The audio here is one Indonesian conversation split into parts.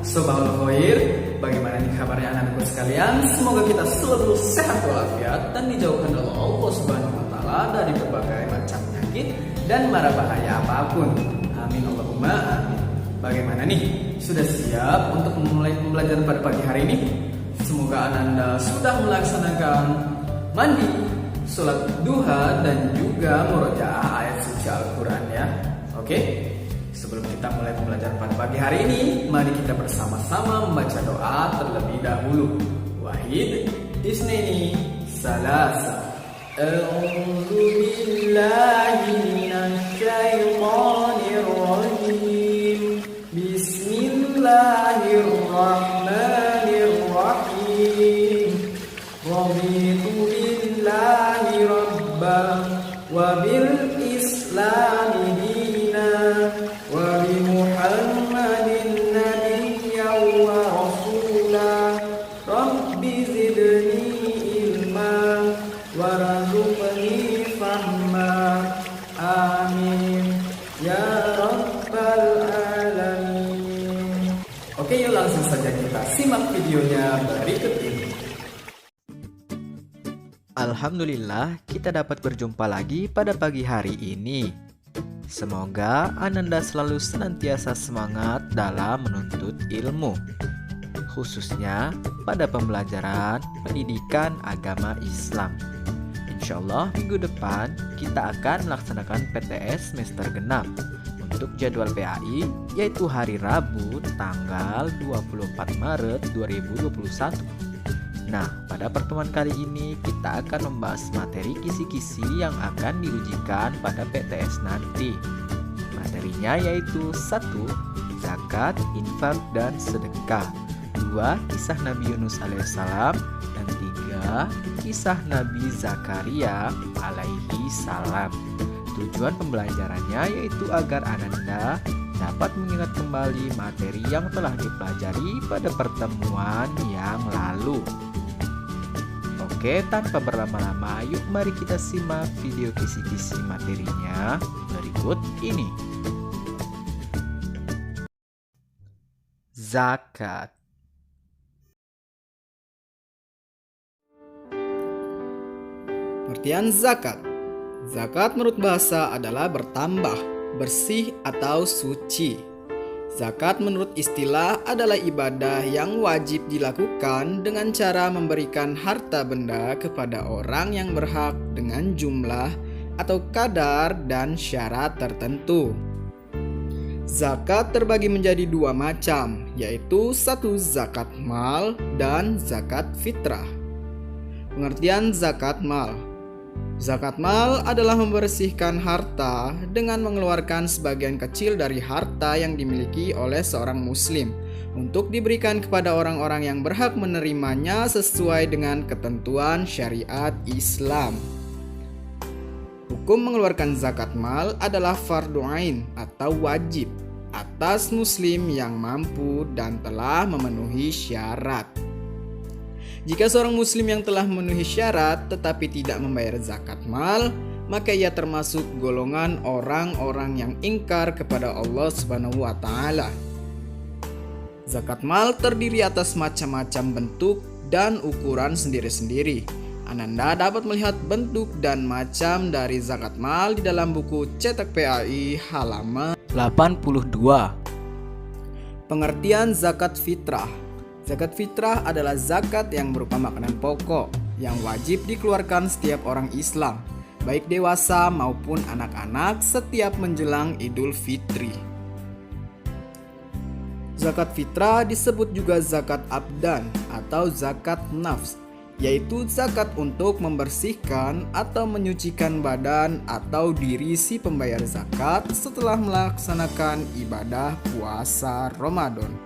Sobahul Khair, bagaimana nih kabarnya anak-anakku sekalian? Semoga kita selalu sehat walafiat dan dijauhkan oleh Allah Subhanahu wa taala dari berbagai macam penyakit dan mara bahaya apapun. Amin Allahumma amin. Bagaimana nih? Sudah siap untuk memulai pembelajaran pada pagi hari ini? Semoga Anda sudah melaksanakan mandi, sholat duha dan juga murojaah ayat suci Al-Quran ya. Oke? Sebelum kita mulai pembelajaran pada pagi hari ini, mari kita bersama-sama membaca doa terlebih dahulu. Wahid, Isnaini, Salasa. A'udzu billahi minasyaitonir rajim. Bismillahirrahmanirrahim. Raditu billahi rabban wa bil islami dinan wa bi Muhammadin nabiyyan wa rasula. Rabbi zidni ilma warzuqni fahma. Amin ya rabbal alamin. Oke, yuk langsung saja kita simak videonya berikut ini. Alhamdulillah, kita dapat berjumpa lagi pada pagi hari ini. Semoga Ananda selalu senantiasa semangat dalam menuntut ilmu, khususnya pada pembelajaran pendidikan agama Islam. Insya Allah minggu depan kita akan melaksanakan PTS semester genap untuk jadwal PAI, yaitu hari Rabu tanggal 24 Maret 2021. Nah, pada pertemuan kali ini kita akan membahas materi kisi-kisi yang akan diujikan pada PTS nanti. Materinya yaitu 1. Zakat, infak, dan sedekah. 2. Kisah Nabi Yunus alaihissalam. Dan 3. Kisah Nabi Zakaria alaihi salam. Tujuan pembelajarannya yaitu agar Ananda dapat mengingat kembali materi yang telah dipelajari pada pertemuan yang lalu. Oke, tanpa berlama-lama, yuk mari kita simak video kisi-kisi materinya berikut ini. Zakat. Pengertian zakat. Zakat menurut bahasa adalah bertambah, bersih atau suci. Zakat menurut istilah adalah ibadah yang wajib dilakukan dengan cara memberikan harta benda kepada orang yang berhak dengan jumlah atau kadar dan syarat tertentu. Zakat terbagi menjadi dua macam, yaitu 1 zakat mal dan zakat fitrah. Pengertian zakat mal. Zakat mal adalah membersihkan harta dengan mengeluarkan sebagian kecil dari harta yang dimiliki oleh seorang muslim untuk diberikan kepada orang-orang yang berhak menerimanya sesuai dengan ketentuan syariat Islam. Hukum mengeluarkan zakat mal adalah fardhu ain atau wajib atas muslim yang mampu dan telah memenuhi syarat. Jika seorang muslim yang telah memenuhi syarat tetapi tidak membayar zakat mal, maka ia termasuk golongan orang-orang yang ingkar kepada Allah Subhanahu wa taala. Zakat mal terdiri atas macam-macam bentuk dan ukuran sendiri-sendiri. Ananda dapat melihat bentuk dan macam dari zakat mal di dalam buku cetak PAI halaman 82. Pengertian zakat fitrah. Zakat fitrah adalah zakat yang berupa makanan pokok yang wajib dikeluarkan setiap orang Islam, baik dewasa maupun anak-anak setiap menjelang Idul Fitri. Zakat fitrah disebut juga zakat abdan atau zakat nafs, yaitu zakat untuk membersihkan atau menyucikan badan atau diri si pembayar zakat setelah melaksanakan ibadah puasa Ramadan.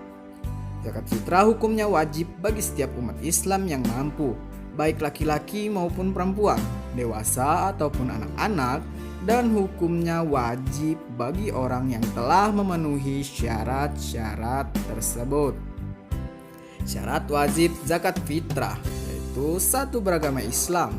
Zakat fitrah hukumnya wajib bagi setiap umat Islam yang mampu, baik laki-laki maupun perempuan, dewasa ataupun anak-anak, dan hukumnya wajib bagi orang yang telah memenuhi syarat-syarat tersebut. Syarat wajib zakat fitrah yaitu 1. Beragama Islam,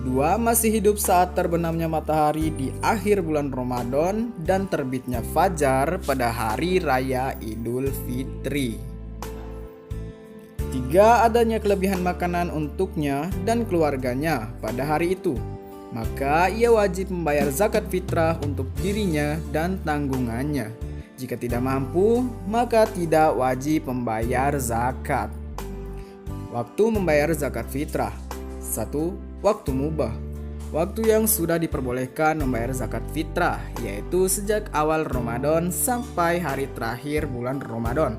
2. Masih hidup saat terbenamnya matahari di akhir bulan Ramadan dan terbitnya fajar pada hari raya Idul Fitri. 3. Adanya kelebihan makanan untuknya dan keluarganya pada hari itu. Maka ia wajib membayar zakat fitrah untuk dirinya dan tanggungannya. Jika tidak mampu, maka tidak wajib membayar zakat. Waktu membayar zakat fitrah. 1. Waktu mubah. Waktu yang sudah diperbolehkan membayar zakat fitrah, yaitu sejak awal Ramadan sampai hari terakhir bulan Ramadan.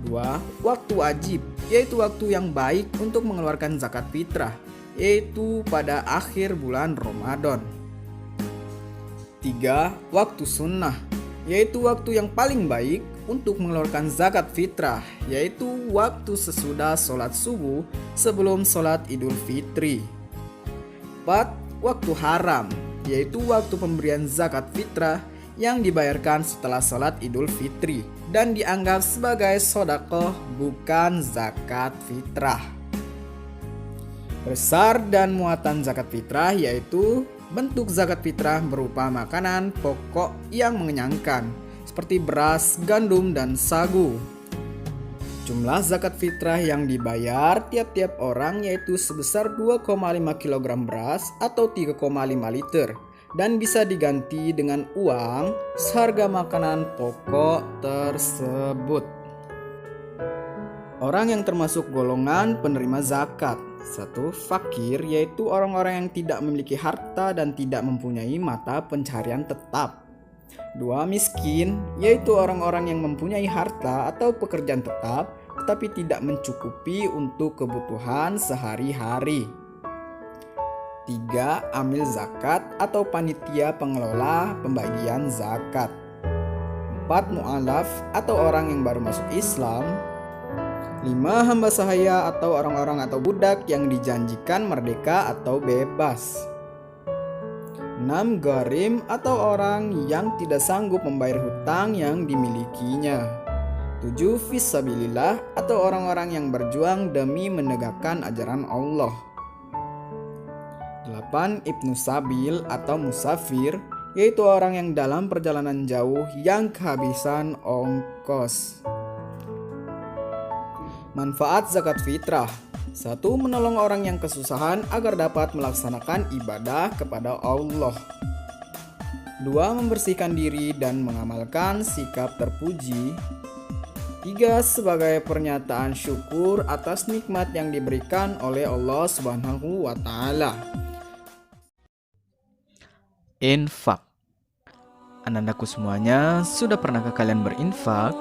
2. Waktu wajib, yaitu waktu yang baik untuk mengeluarkan zakat fitrah, yaitu pada akhir bulan Ramadan. 3. Waktu sunnah, yaitu waktu yang paling baik untuk mengeluarkan zakat fitrah, yaitu waktu sesudah sholat subuh sebelum sholat Idul Fitri. 4. Waktu haram, yaitu waktu pemberian zakat fitrah yang dibayarkan setelah sholat Idul Fitri dan dianggap sebagai sedekah bukan zakat fitrah. Besar dan muatan zakat fitrah yaitu bentuk zakat fitrah berupa makanan pokok yang mengenyangkan seperti beras, gandum, dan sagu. Jumlah zakat fitrah yang dibayar tiap-tiap orang yaitu sebesar 2,5 kg beras atau 3,5 liter dan bisa diganti dengan uang seharga makanan pokok tersebut. Orang yang termasuk golongan penerima zakat. 1. Fakir, yaitu orang-orang yang tidak memiliki harta dan tidak mempunyai mata pencaharian tetap. 2. Miskin, yaitu orang-orang yang mempunyai harta atau pekerjaan tetap tetapi tidak mencukupi untuk kebutuhan sehari-hari. 3. Amil zakat atau panitia pengelola pembagian zakat. 4. Mu'alaf atau orang yang baru masuk Islam. 5. Hamba sahaya atau orang-orang atau budak yang dijanjikan merdeka atau bebas. 6. Gharim atau orang yang tidak sanggup membayar hutang yang dimilikinya. 7. Fisabilillah atau orang-orang yang berjuang demi menegakkan ajaran Allah. 8. Ibnu Sabil atau musafir, yaitu orang yang dalam perjalanan jauh yang kehabisan ongkos. Manfaat zakat fitrah. 1. Menolong orang yang kesusahan agar dapat melaksanakan ibadah kepada Allah. 2. Membersihkan diri dan mengamalkan sikap terpuji. 3. Sebagai pernyataan syukur atas nikmat yang diberikan oleh Allah Subhanahu wa Ta'ala. Infak. Anandaku semuanya, sudah pernahkah kalian berinfak?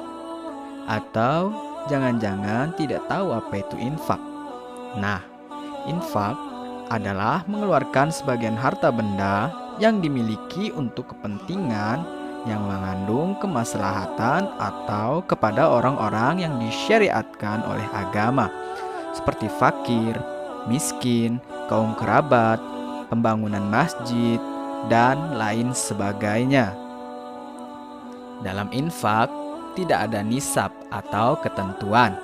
Atau jangan-jangan tidak tahu apa itu infak? Nah, infak adalah mengeluarkan sebagian harta benda yang dimiliki untuk kepentingan yang mengandung kemaslahatan atau kepada orang-orang yang disyariatkan oleh agama, seperti fakir, miskin, kaum kerabat, pembangunan masjid, dan lain sebagainya. Dalam infak tidak ada nisab atau ketentuan.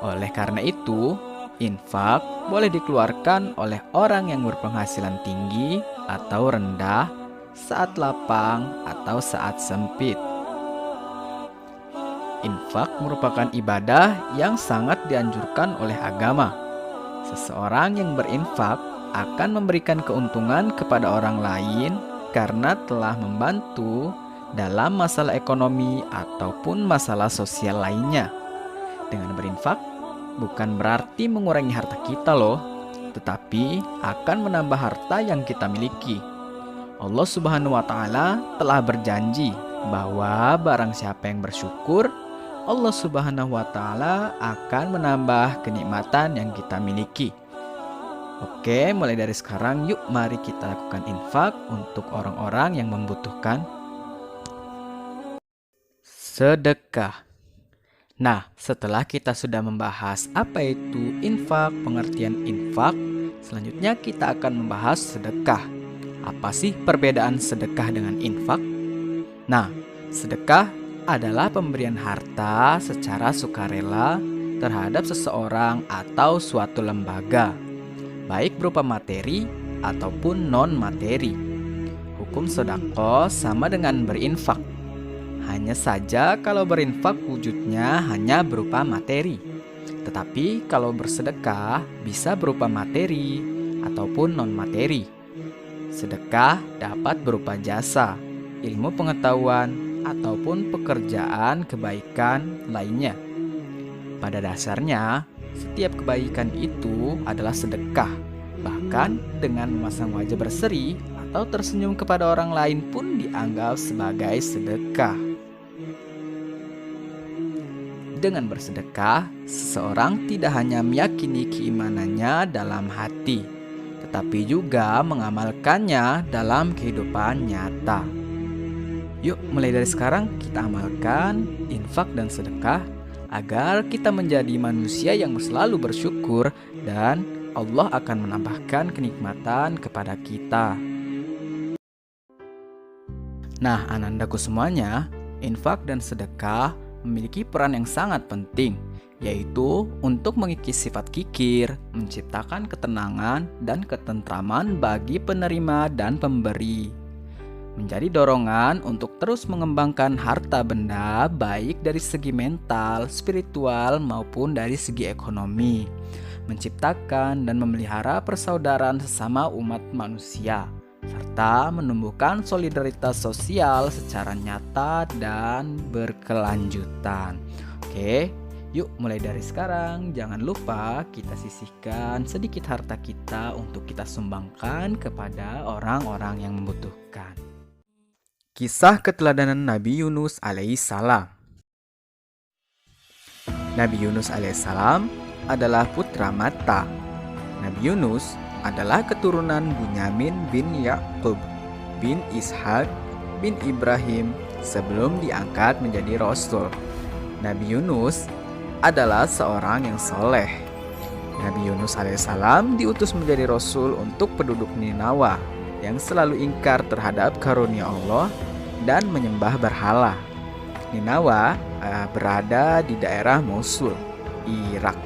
Oleh karena itu, infak boleh dikeluarkan oleh orang yang berpenghasilan tinggi atau rendah, saat lapang atau saat sempit. Infak merupakan ibadah yang sangat dianjurkan oleh agama. Seseorang yang berinfak akan memberikan keuntungan kepada orang lain karena telah membantu dalam masalah ekonomi ataupun masalah sosial lainnya. Dengan berinfak bukan berarti mengurangi harta kita loh, tetapi akan menambah harta yang kita miliki. Allah Subhanahu wa Ta'ala telah berjanji bahwa barang siapa yang bersyukur, Allah Subhanahu wa Ta'ala akan menambah kenikmatan yang kita miliki. Oke, mulai dari sekarang yuk mari kita lakukan infak untuk orang-orang yang membutuhkan. Sedekah. Nah, setelah kita sudah membahas apa itu infak, pengertian infak, selanjutnya kita akan membahas sedekah. Apa sih perbedaan sedekah dengan infak? Nah, sedekah adalah pemberian harta secara sukarela terhadap seseorang atau suatu lembaga, baik berupa materi ataupun non-materi. Hukum sedekah sama dengan berinfak. Hanya saja kalau berinfak wujudnya hanya berupa materi. Tetapi kalau bersedekah bisa berupa materi ataupun non-materi. Sedekah dapat berupa jasa, ilmu pengetahuan, ataupun pekerjaan kebaikan lainnya. Pada dasarnya, setiap kebaikan itu adalah sedekah. Bahkan dengan memasang wajah berseri atau tersenyum kepada orang lain pun dianggap sebagai sedekah. Dengan bersedekah, seseorang tidak hanya meyakini keimanannya dalam hati, tetapi juga mengamalkannya dalam kehidupan nyata. Yuk, mulai dari sekarang kita amalkan infak dan sedekah agar kita menjadi manusia yang selalu bersyukur dan Allah akan menambahkan kenikmatan kepada kita. Nah, anandaku semuanya, infak dan sedekah memiliki peran yang sangat penting, yaitu untuk mengikis sifat kikir, menciptakan ketenangan dan ketentraman bagi penerima dan pemberi. Menjadi dorongan untuk terus mengembangkan harta benda baik dari segi mental, spiritual maupun dari segi ekonomi. Menciptakan dan memelihara persaudaraan sesama umat manusia, serta menumbuhkan solidaritas sosial secara nyata dan berkelanjutan. Oke, yuk mulai dari sekarang jangan lupa kita sisihkan sedikit harta kita untuk kita sumbangkan kepada orang-orang yang membutuhkan. Kisah keteladanan Nabi Yunus alaihissalam. Nabi Yunus alaihissalam adalah putra Matta. Nabi Yunus adalah keturunan Bunyamin bin Ya'qub bin Ishak bin Ibrahim sebelum diangkat menjadi rasul. Nabi Yunus adalah seorang yang soleh. Nabi Yunus alaihissalam diutus menjadi rasul untuk penduduk Ninawa yang selalu ingkar terhadap karunia Allah dan menyembah berhala. Ninawa berada di daerah Mosul, Irak.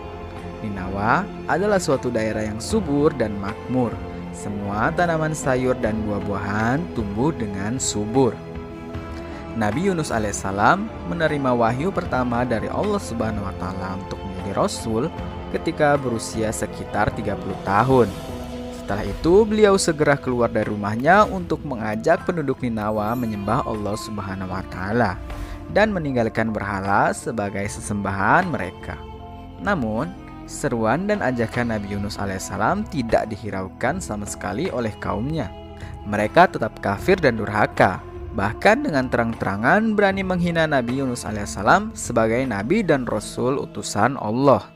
Ninawa adalah suatu daerah yang subur dan makmur. Semua tanaman sayur dan buah-buahan tumbuh dengan subur. Nabi Yunus alaihissalam menerima wahyu pertama dari Allah Subhanahu wa taala untuk menjadi rasul ketika berusia sekitar 30 tahun. Setelah itu beliau segera keluar dari rumahnya untuk mengajak penduduk Ninawa menyembah Allah Subhanahu wa taala dan meninggalkan berhala sebagai sesembahan mereka. Namun seruan dan ajakan Nabi Yunus alaihissalam tidak dihiraukan sama sekali oleh kaumnya. Mereka tetap kafir dan durhaka, bahkan dengan terang-terangan berani menghina Nabi Yunus alaihissalam sebagai nabi dan rasul utusan Allah.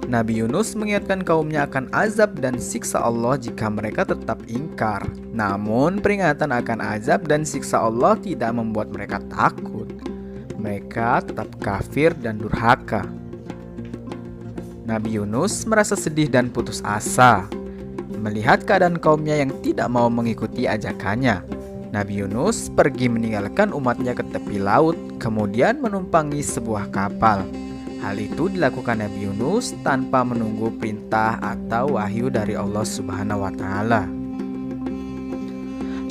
Nabi Yunus mengingatkan kaumnya akan azab dan siksa Allah jika mereka tetap ingkar. Namun peringatan akan azab dan siksa Allah tidak membuat mereka takut. Mereka tetap kafir dan durhaka. Nabi Yunus merasa sedih dan putus asa melihat keadaan kaumnya yang tidak mau mengikuti ajakannya. Nabi Yunus pergi meninggalkan umatnya ke tepi laut, kemudian menumpangi sebuah kapal. Hal itu dilakukan Nabi Yunus tanpa menunggu perintah atau wahyu dari Allah Subhanahu wa taala.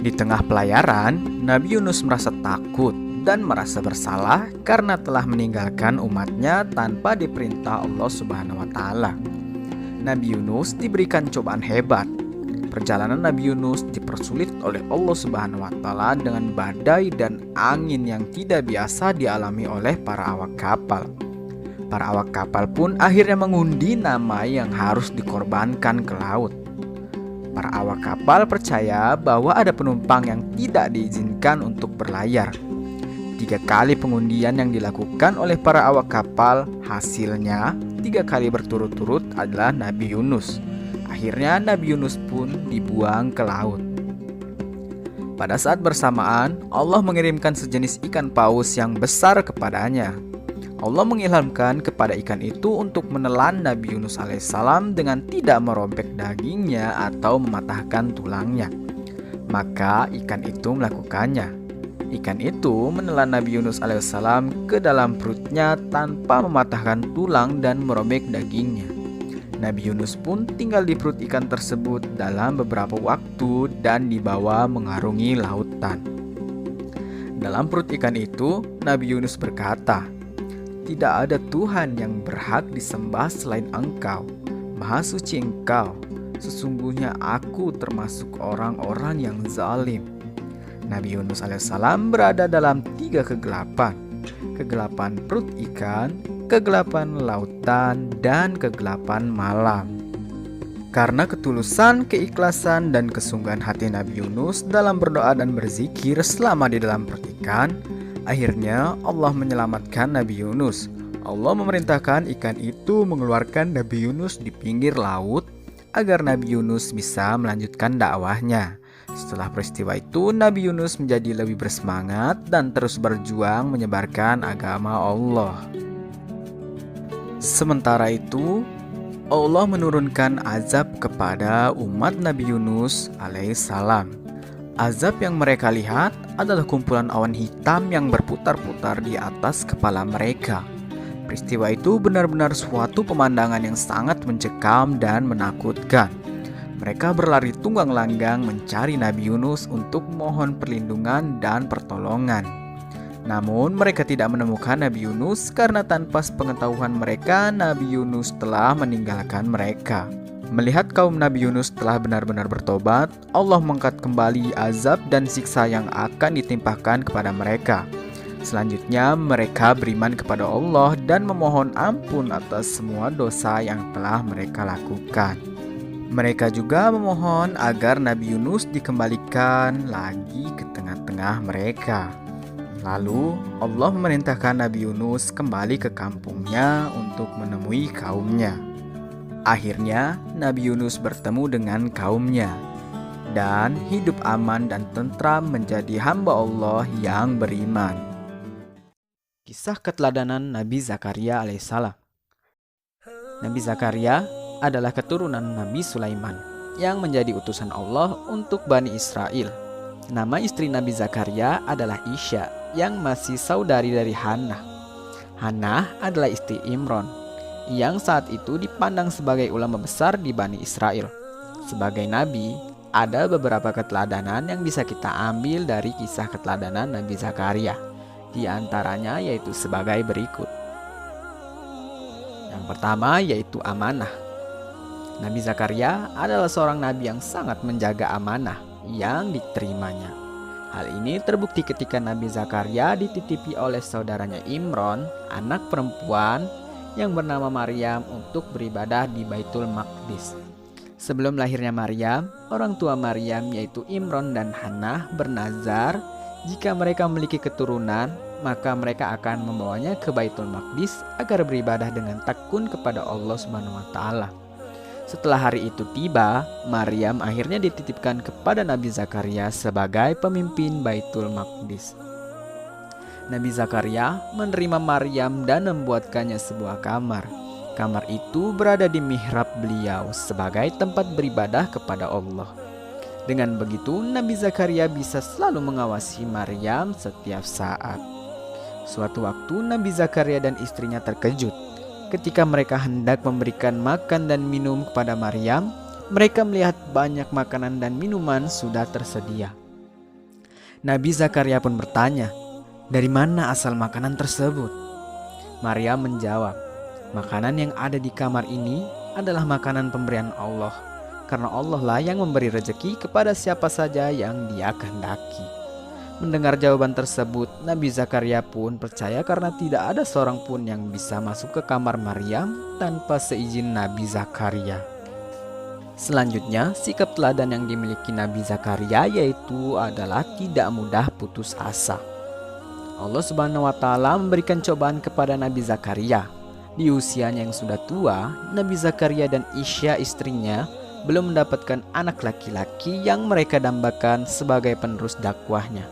Di tengah pelayaran, Nabi Yunus merasa takut dan merasa bersalah karena telah meninggalkan umatnya tanpa diperintah Allah Subhanahu wa taala. Nabi Yunus diberikan cobaan hebat. Perjalanan Nabi Yunus dipersulit oleh Allah Subhanahu wa taala dengan badai dan angin yang tidak biasa dialami oleh para awak kapal. Para awak kapal pun akhirnya mengundi nama yang harus dikorbankan ke laut. Para awak kapal percaya bahwa ada penumpang yang tidak diizinkan untuk berlayar. 3 kali pengundian yang dilakukan oleh para awak kapal, hasilnya 3 kali berturut-turut adalah Nabi Yunus. Akhirnya Nabi Yunus pun dibuang ke laut. Pada saat bersamaan, Allah mengirimkan sejenis ikan paus yang besar kepadanya. Allah mengilhamkan kepada ikan itu untuk menelan Nabi Yunus alaihissalam dengan tidak merobek dagingnya atau mematahkan tulangnya. Maka ikan itu melakukannya. Ikan itu menelan Nabi Yunus alaihissalam ke dalam perutnya tanpa mematahkan tulang dan merobek dagingnya. Nabi Yunus pun tinggal di perut ikan tersebut dalam beberapa waktu dan dibawa mengarungi lautan. Dalam perut ikan itu, Nabi Yunus berkata, "Tidak ada Tuhan yang berhak disembah selain Engkau. Maha suci Engkau. Sesungguhnya aku termasuk orang-orang yang zalim." Nabi Yunus alaihissalam berada dalam 3 kegelapan. Kegelapan perut ikan, kegelapan lautan, dan kegelapan malam. Karena ketulusan, keikhlasan, dan kesungguhan hati Nabi Yunus dalam berdoa dan berzikir selama di dalam perut ikan, akhirnya Allah menyelamatkan Nabi Yunus. Allah memerintahkan ikan itu mengeluarkan Nabi Yunus di pinggir laut agar Nabi Yunus bisa melanjutkan dakwahnya. Setelah peristiwa itu, Nabi Yunus menjadi lebih bersemangat dan terus berjuang menyebarkan agama Allah. Sementara itu, Allah menurunkan azab kepada umat Nabi Yunus alaihissalam. Azab yang mereka lihat adalah kumpulan awan hitam yang berputar-putar di atas kepala mereka. Peristiwa itu benar-benar suatu pemandangan yang sangat mencekam dan menakutkan. Mereka berlari tunggang langgang mencari Nabi Yunus untuk mohon perlindungan dan pertolongan. Namun mereka tidak menemukan Nabi Yunus karena tanpa sepengetahuan mereka, Nabi Yunus telah meninggalkan mereka. Melihat kaum Nabi Yunus telah benar-benar bertobat, Allah mengangkat kembali azab dan siksa yang akan ditimpakan kepada mereka. Selanjutnya mereka beriman kepada Allah dan memohon ampun atas semua dosa yang telah mereka lakukan. Mereka juga memohon agar Nabi Yunus dikembalikan lagi ke tengah-tengah mereka. Lalu Allah memerintahkan Nabi Yunus kembali ke kampungnya untuk menemui kaumnya. Akhirnya Nabi Yunus bertemu dengan kaumnya dan hidup aman dan tentram menjadi hamba Allah yang beriman. Kisah keteladanan Nabi Zakaria alaihissalam. Nabi Zakaria adalah keturunan Nabi Sulaiman yang menjadi utusan Allah untuk Bani Israel. Nama istri Nabi Zakaria adalah Isya yang masih saudari dari Hannah. Hannah adalah istri Imron yang saat itu dipandang sebagai ulama besar di Bani Israel. Sebagai nabi, ada beberapa keteladanan yang bisa kita ambil dari kisah keteladanan Nabi Zakaria. Di antaranya yaitu sebagai berikut. Yang pertama yaitu amanah. Nabi Zakaria adalah seorang nabi yang sangat menjaga amanah yang diterimanya. Hal ini terbukti ketika Nabi Zakaria dititipi oleh saudaranya Imron, anak perempuan yang bernama Maryam untuk beribadah di Baitul Maqdis. Sebelum lahirnya Maryam, orang tua Maryam yaitu Imron dan Hannah bernazar jika mereka memiliki keturunan, maka mereka akan membawanya ke Baitul Maqdis agar beribadah dengan tekun kepada Allah Subhanahu wa taala. Setelah hari itu tiba, Maryam akhirnya dititipkan kepada Nabi Zakaria sebagai pemimpin Baitul Maqdis. Nabi Zakaria menerima Maryam dan membuatkannya sebuah kamar. Kamar itu berada di mihrab beliau sebagai tempat beribadah kepada Allah. Dengan begitu, Nabi Zakaria bisa selalu mengawasi Maryam setiap saat. Suatu waktu, Nabi Zakaria dan istrinya terkejut. Ketika mereka hendak memberikan makan dan minum kepada Maryam, mereka melihat banyak makanan dan minuman sudah tersedia. Nabi Zakaria pun bertanya, "Dari mana asal makanan tersebut?" Maryam menjawab, "Makanan yang ada di kamar ini adalah makanan pemberian Allah, karena Allah lah yang memberi rezeki kepada siapa saja yang Dia kehendaki." Mendengar jawaban tersebut, Nabi Zakaria pun percaya karena tidak ada seorang pun yang bisa masuk ke kamar Maryam tanpa seizin Nabi Zakaria. Selanjutnya, sikap teladan yang dimiliki Nabi Zakaria yaitu adalah tidak mudah putus asa. Allah Subhanahu wa taala memberikan cobaan kepada Nabi Zakaria. Di usianya yang sudah tua, Nabi Zakaria dan Isya istrinya belum mendapatkan anak laki-laki yang mereka dambakan sebagai penerus dakwahnya.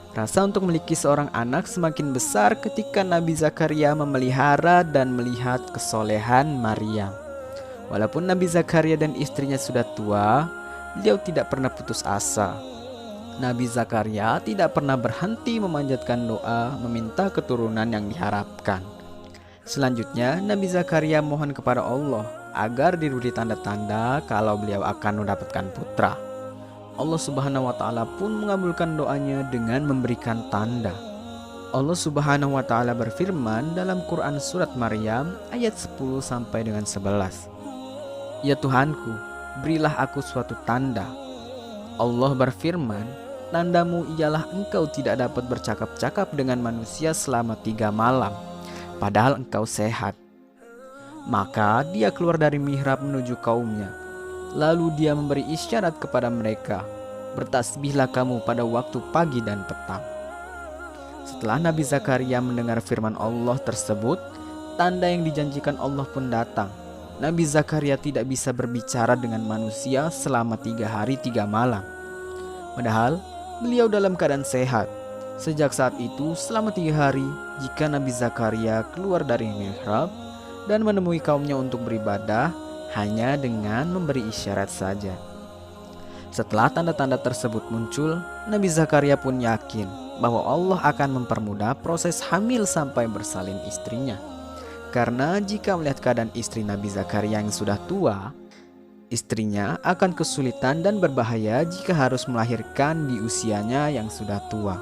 Rasa untuk memiliki seorang anak semakin besar ketika Nabi Zakaria memelihara dan melihat kesolehan Maryam. Walaupun Nabi Zakaria dan istrinya sudah tua, beliau tidak pernah putus asa. Nabi Zakaria tidak pernah berhenti memanjatkan doa meminta keturunan yang diharapkan. Selanjutnya, Nabi Zakaria mohon kepada Allah agar diberi tanda-tanda kalau beliau akan mendapatkan putra. Allah Subhanahu wa Ta'ala pun mengabulkan doanya dengan memberikan tanda. Allah Subhanahu wa Ta'ala berfirman dalam Quran surat Maryam ayat 10 sampai dengan 11. Ya Tuhanku, berilah aku suatu tanda. Allah berfirman, tandamu ialah engkau tidak dapat bercakap-cakap dengan manusia selama 3 malam, padahal engkau sehat. Maka dia keluar dari mihrab menuju kaumnya. Lalu dia memberi isyarat kepada mereka, bertasbihlah kamu pada waktu pagi dan petang. Setelah Nabi Zakaria mendengar firman Allah tersebut, tanda yang dijanjikan Allah pun datang. Nabi Zakaria tidak bisa berbicara dengan manusia selama 3 hari 3 malam. Padahal beliau dalam keadaan sehat. Sejak saat itu selama 3 hari, jika Nabi Zakaria keluar dari mihrab dan menemui kaumnya untuk beribadah, hanya dengan memberi isyarat saja. Setelah tanda-tanda tersebut muncul, Nabi Zakaria pun yakin bahwa Allah akan mempermudah proses hamil sampai bersalin istrinya. Karena jika melihat keadaan istri Nabi Zakaria yang sudah tua, istrinya akan kesulitan dan berbahaya jika harus melahirkan di usianya yang sudah tua.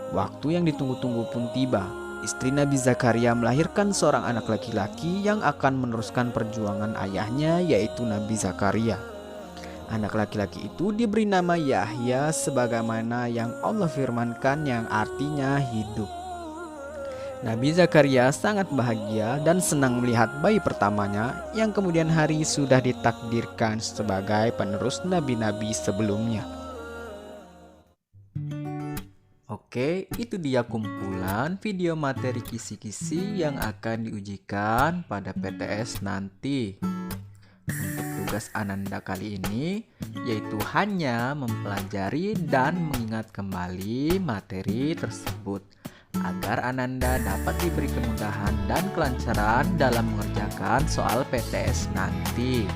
Waktu yang ditunggu-tunggu pun tiba. Istri Nabi Zakaria melahirkan seorang anak laki-laki yang akan meneruskan perjuangan ayahnya, yaitu Nabi Zakaria. Anak laki-laki itu diberi nama Yahya sebagaimana yang Allah firmankan, yang artinya hidup. Nabi Zakaria sangat bahagia dan senang melihat bayi pertamanya yang kemudian hari sudah ditakdirkan sebagai penerus nabi-nabi sebelumnya. Oke, itu dia kumpulan video materi kisi-kisi yang akan diujikan pada PTS nanti. Untuk tugas Ananda kali ini yaitu hanya mempelajari dan mengingat kembali materi tersebut agar Ananda dapat diberi kemudahan dan kelancaran dalam mengerjakan soal PTS nanti.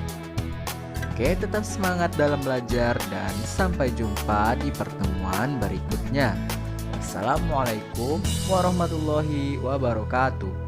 Oke, tetap semangat dalam belajar dan sampai jumpa di pertemuan berikutnya. Assalamualaikum warahmatullahi wabarakatuh.